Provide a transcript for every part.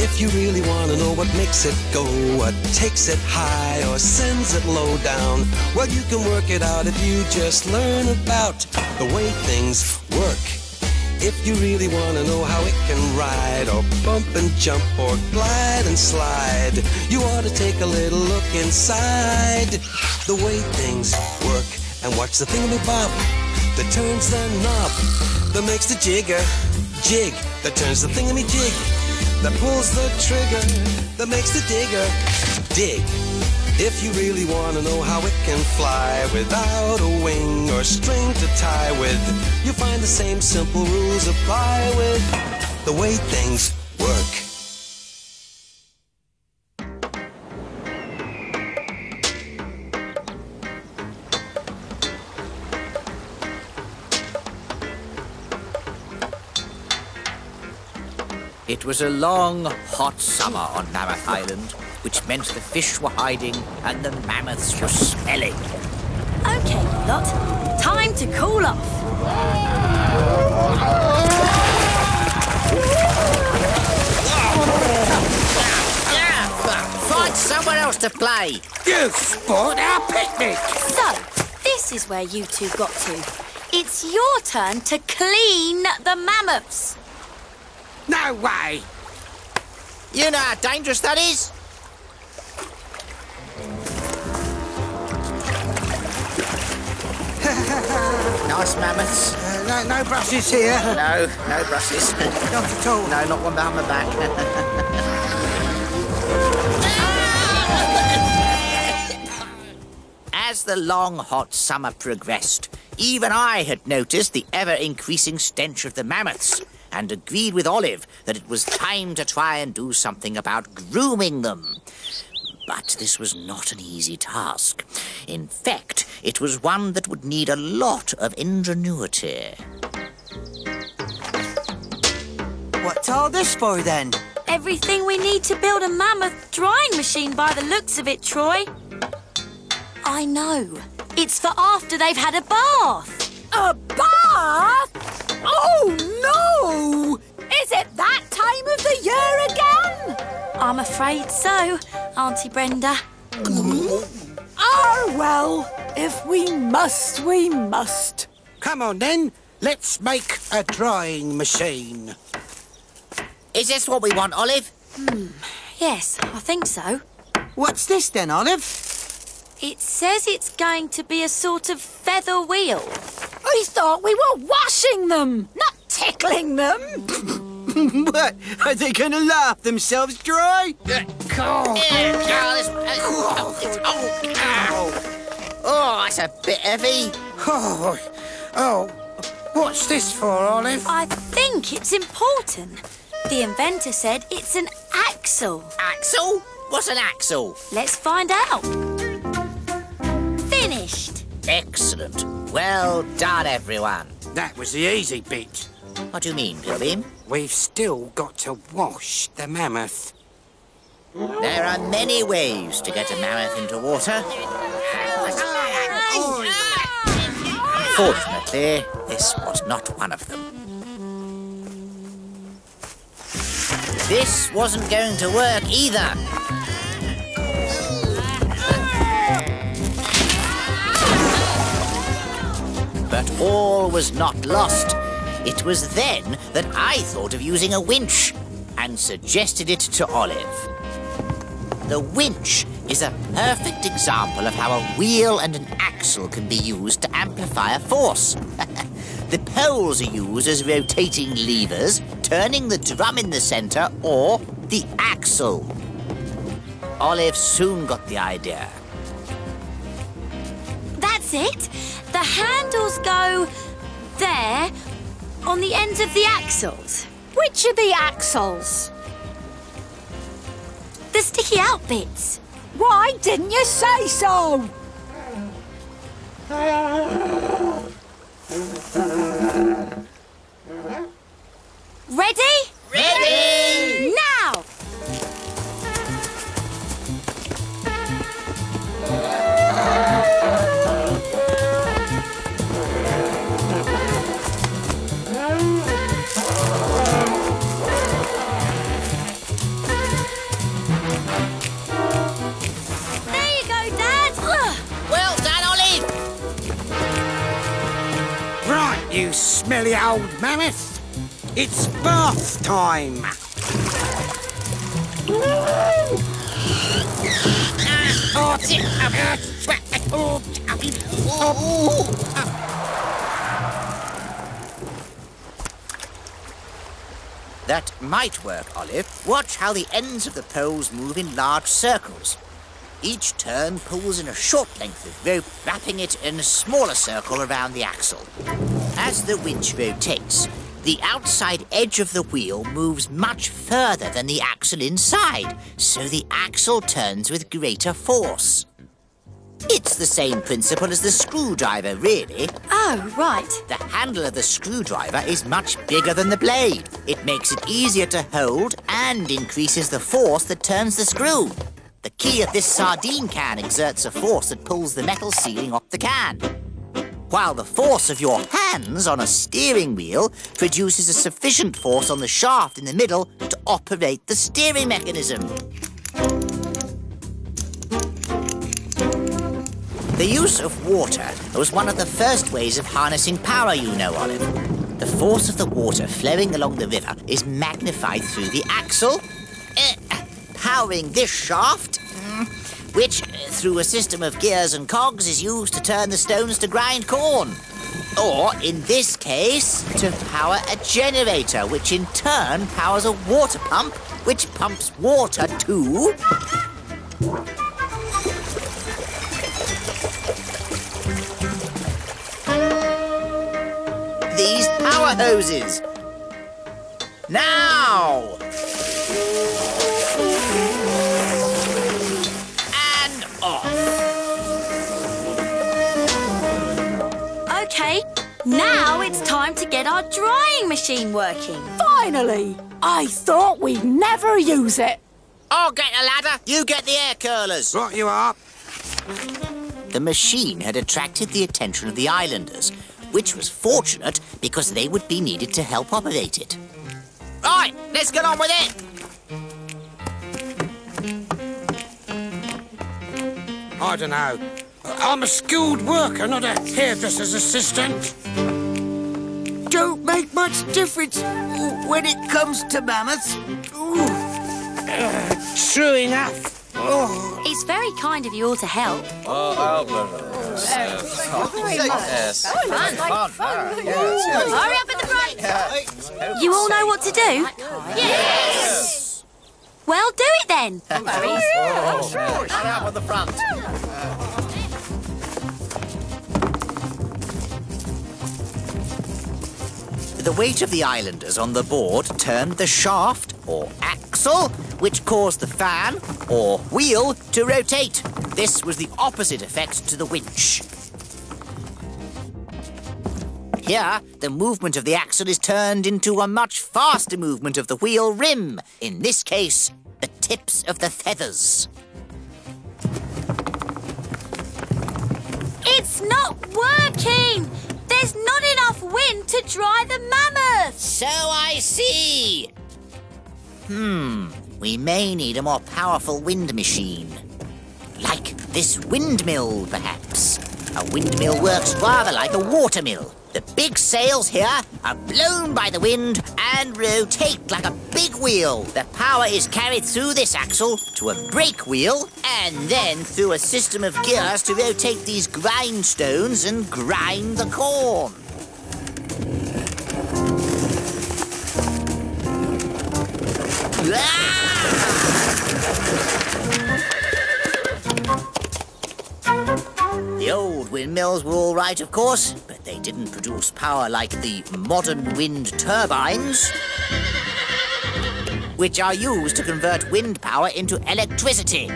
If you really want to know what makes it go, what takes it high or sends it low down, well, you can work it out if you just learn about the way things work. If you really want to know how it can ride or bump and jump or glide and slide, you ought to take a little look inside the way things work and watch the thingamabob that turns the knob, that makes the jigger jig, that turns the thingamajig, that pulls the trigger, that makes the digger dig. If you really want to know how it can fly without a wing or string to tie with, you'll find the same simple rules apply with the way things work. It was a long, hot summer on Mammoth Island, which meant the fish were hiding and the mammoths were smelling. OK, lot. Time to cool off. Find somewhere else to play. You spoiled our picnic. So, this is where you two got to. It's your turn to clean the mammoths. No way. You know how dangerous that is? Nice mammoths. No brushes here. No brushes. Not at all. No, not one behind my back. As the long, hot summer progressed, even I had noticed the ever-increasing stench of the mammoths and agreed with Olive that it was time to try and do something about grooming them. But this was not an easy task. In fact, it was one that would need a lot of ingenuity. What's all this for, then? Everything we need to build a mammoth drying machine by the looks of it, Troy. I know. It's for after they've had a bath. A bath? Oh, no! Is it that time of the year again? I'm afraid so, Auntie Brenda. Ah, well, if we must, we must. Come on, then. Let's make a drying machine. Is this what we want, Olive? Yes, I think so. What's this, then, Olive? It says it's going to be a sort of feather wheel. I thought we were washing them, not tickling them. What? Are they going to laugh themselves dry? Oh, that's a bit heavy. Oh, what's this for, Olive? I think it's important. The inventor said it's an axle. Axle? What's an axle? Let's find out. Finished. Excellent. Well done, everyone. That was the easy bit. What do you mean, Pilbeam? We've still got to wash the mammoth. There are many ways to get a mammoth into water. Unfortunately, this was not one of them. This wasn't going to work either. But all was not lost. It was then that I thought of using a winch and suggested it to Olive. The winch is a perfect example of how a wheel and an axle can be used to amplify a force. The poles are used as rotating levers, turning the drum in the centre or the axle. Olive soon got the idea. That's it. The handles go there on the ends of the axles. Which are the axles? The sticky out bits. Why didn't you say so? Ready? Ready! Now! smelly old mammoth. It's bath time. That might work, Olive. Watch how the ends of the poles move in large circles. Each turn pulls in a short length of rope, wrapping it in a smaller circle around the axle. As the winch rotates, the outside edge of the wheel moves much further than the axle inside, so the axle turns with greater force. It's the same principle as the screwdriver, really. Oh, right. The handle of the screwdriver is much bigger than the blade. It makes it easier to hold and increases the force that turns the screw. The key of this sardine can exerts a force that pulls the metal sealing off the can, while the force of your hands on a steering wheel produces a sufficient force on the shaft in the middle to operate the steering mechanism. The use of water was one of the first ways of harnessing power, you know, Olive. The force of the water flowing along the river is magnified through the axle, powering this shaft, which, through a system of gears and cogs, is used to turn the stones to grind corn. Or, in this case, to power a generator, which in turn powers a water pump, which pumps water to... these power hoses. Now! And off. OK, now it's time to get our drying machine working. Finally! I thought we'd never use it. I'll get a ladder. You get the air curlers. Right you are. The machine had attracted the attention of the islanders, which was fortunate because they would be needed to help operate it. Right, let's get on with it. I don't know. I'm a skilled worker, not a hairdresser's assistant. Don't make much difference when it comes to mammoths. True enough. Oh. It's very kind of you all to help. Hurry up at the front. You all know what to do? Yes. Well, do it then. Hurry up at the front. The weight of the islanders on the board turned the shaft, or axle, which caused the fan, or wheel, to rotate. This was the opposite effect to the winch. Here, the movement of the axle is turned into a much faster movement of the wheel rim. In this case, the tips of the feathers. It's not working! There's not enough wind to dry the mammoth! So I see. We may need a more powerful wind machine. Like this windmill, perhaps. A windmill works rather like a watermill. The big sails here are blown by the wind and rotate like a big wheel. The power is carried through this axle to a brake wheel and then through a system of gears to rotate these grindstones and grind the corn. The old windmills were all right, of course, but they didn't produce power like the modern wind turbines, which are used to convert wind power into electricity.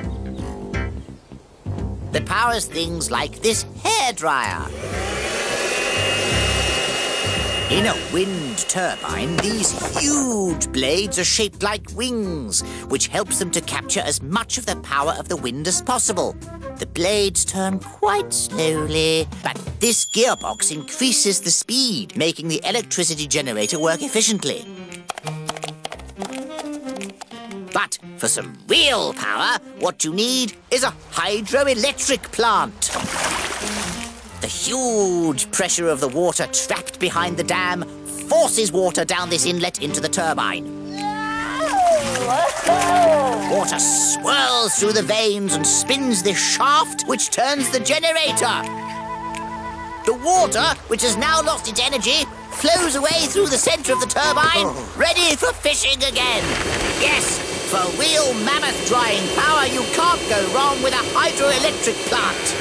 That powers things like this hairdryer. In a wind turbine, these huge blades are shaped like wings, which helps them to capture as much of the power of the wind as possible. The blades turn quite slowly, but this gearbox increases the speed, making the electricity generator work efficiently. But for some real power, what you need is a hydroelectric plant. The huge pressure of the water trapped behind the dam forces water down this inlet into the turbine. Water swirls through the vanes and spins this shaft, which turns the generator. The water, which has now lost its energy, flows away through the centre of the turbine, ready for fishing again. Yes, for real mammoth drying power, you can't go wrong with a hydroelectric plant.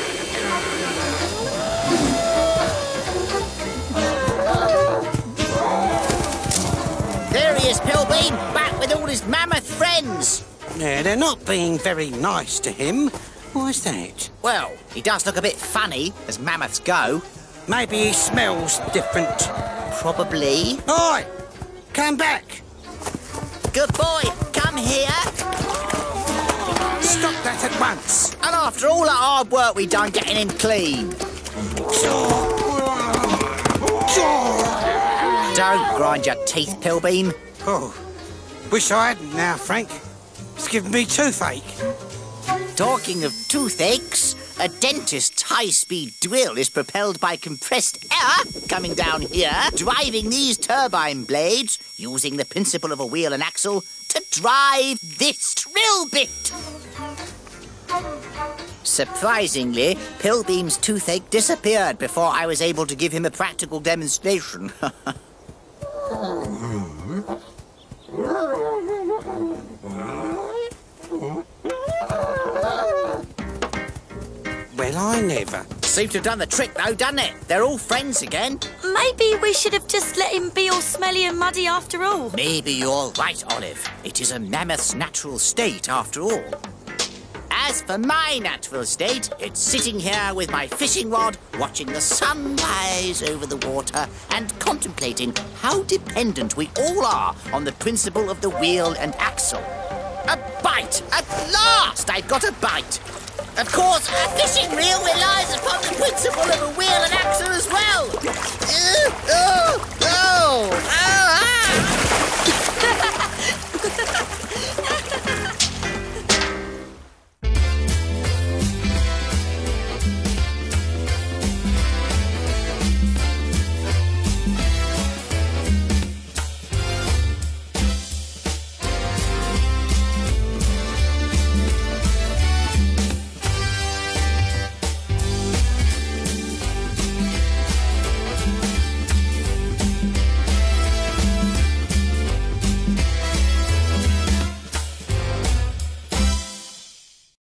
There he is, Pilbeam, back with all his mammoth friends. Yeah, they're not being very nice to him. Why's that? Well, he does look a bit funny, as mammoths go. Maybe he smells different. Probably. Oi! Come back! Good boy, come here. Stop that at once! And after all that hard work we done getting him clean. Don't grind your teeth, Pilbeam. Oh, wish I hadn't now, Frank. It's giving me toothache. Talking of toothaches, a dentist's high-speed drill is propelled by compressed air coming down here, driving these turbine blades, using the principle of a wheel and axle, to drive this drill bit. Surprisingly, Pilbeam's toothache disappeared before I was able to give him a practical demonstration. Well, I never. Seems to have done the trick, though, doesn't it? They're all friends again. Maybe we should have just let him be all smelly and muddy after all. Maybe you're right, Olive. It is a mammoth's natural state, after all. As for my natural state, it's sitting here with my fishing rod, watching the sun rise over the water and contemplating how dependent we all are on the principle of the wheel and axle. A bite! At last I've got a bite! Of course, a fishing reel relies upon the principle of a wheel and axle as well!